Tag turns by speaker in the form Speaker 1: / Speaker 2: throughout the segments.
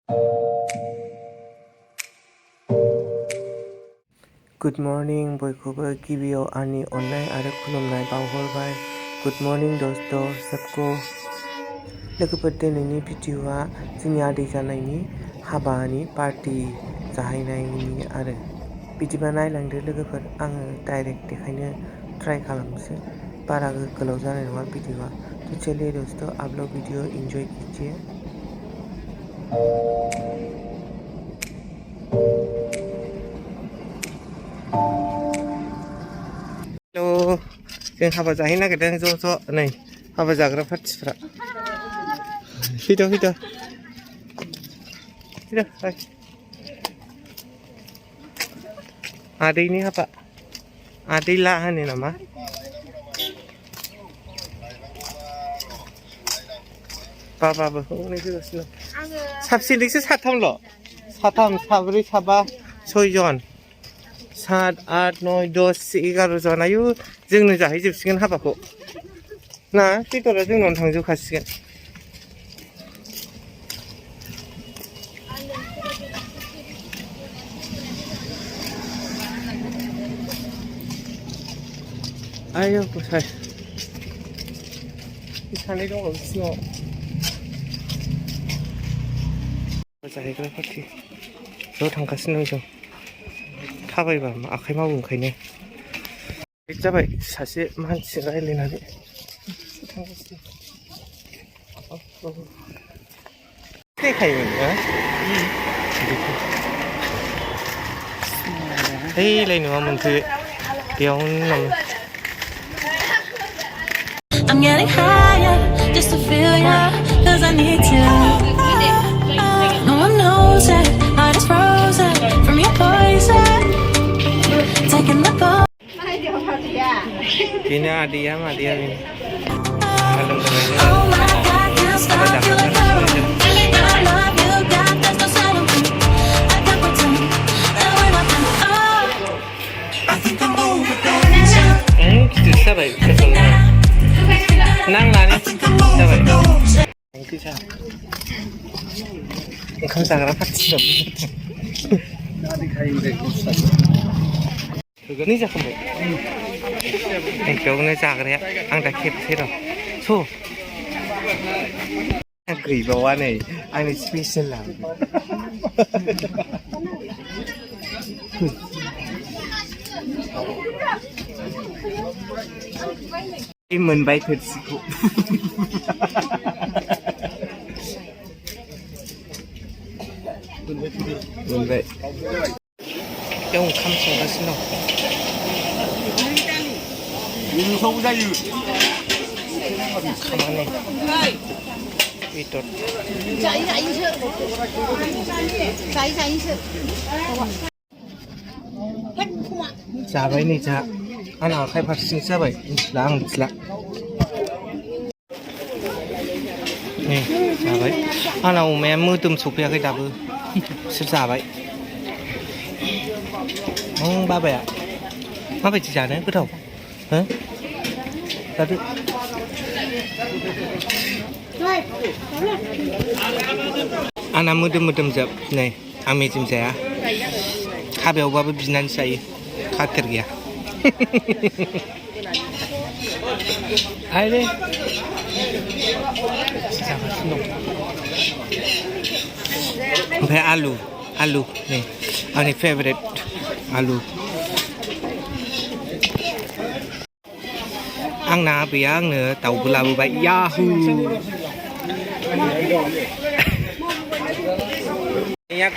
Speaker 1: Good morning बयखौबो गिबियाव आंनि अननाय आरो खुलुमनाय बावहरबाय। Good morning दोस्तों सबको। लोगोफोर दिनैनि भिडिअ'आ जोंनि आदै जानायनि हाबानि पार्टि जाहैनायनि आरो बिदिबा नायलांदो लोगोफोर। आङो डाइरेक्ट देखायनो ट्राइ खालामनोसै, बारा गोलाव जानाय नङा भिडिअ'आ। तो चलिए दोस्तों आप लोग वीडियो एंजॉय कीजिए। हेल' जों हाबा जाहैनो नागिरदों ज' नै हाबा जाग्रा पार्टिफ्रा। फैद' आदैनि हाबा, आदै ला होनो नामा? बाबाबो हनै फैगासिनो दं। साबसिनैसो साथामल', साथाम साब्रै साबा सयजन 7 8 9 10 11 जन। आयु जोंनो जाहैजोबसिगोन हाबाखौ ना, बेदरा जोंनावनो थांजोबखासिगोन। आयौ गसाय सानै दङ सिङाव जाहैग्रा पार्टि ज' थांगासिनो दं जों। थाबायबा आखाइ मावो ओंखायनो लेट जाबाय। सासे मानसि रायज्लायनानै थांगासिनो फैखायोमोन हैलाय नङा मोनखो बेयावनो I'm getting higher just to feel ya, cause I need to. No one knows it, heart is frozen from your poison. Taking the ball. Ini adia madia ini. Oh my God, can't stop you like I love you, God, there's no sign of me. I can't pretend that we're not meant. Oh, I think I'm overdosing. Kita sabai kesana. Nang nani sabai. Kita. Engkau jaga pasti dong. Ini jaga बेयावनो जाग्राया आं दा खेबसे र' गैबावा नै आंनि special मोनबाय थोरसिखौ। मोनबाय बेयाव ओंखाम संगासिनो दं। खामानि बेदर जाबाय नै जा आंना आखाइ फारसेथिंसो जाबाय मिथिला आं मिथिला। नै जाबाय आंना अमाया मोदोम सफैयाखै दाबो बिसोर जाबाय। बाबाया माबायदि जानो गोथाव हो जादो। आंना मोदोम जोब नै आं मेजेम जाया। हाबायावबाबो बिनानै जायो, खाखेर गैया। आरे जागासिनो दं। ओमफ्राय आलु नै आंनि फेभरेट आलु। आंना आबैया आंनो दाउबो लाबोबाय याहु।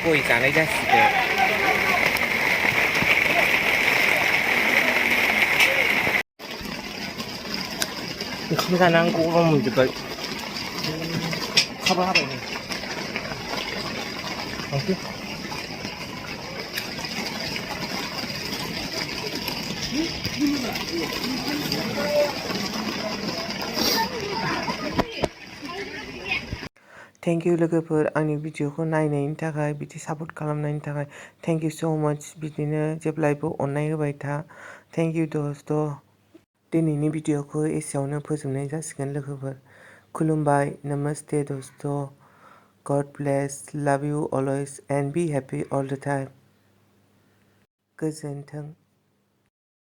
Speaker 1: गय जानाय जासिगोन। ओंखाम जानानै गरम मोनजोब्बाय। अखाबो हाबाय नै। थेंक इउ लोगोफोर आंनि भिडिअखौ नायनायनि थाखाय, बिदि सापर्ट खालामनायनि थाखाय थेंक इउ स' माच। बिदिनो जेब्लायबो अननाय होबाय था। थेंक इउ दोस्त। दिनैनि भिडिअखौ एसेयावनो फोजोबनाय जासिगोन लोगोफोर। खुलुमबाय, नमस्ते दोस्त। God bless, love you always and be happy all the time. गोजोन्थों।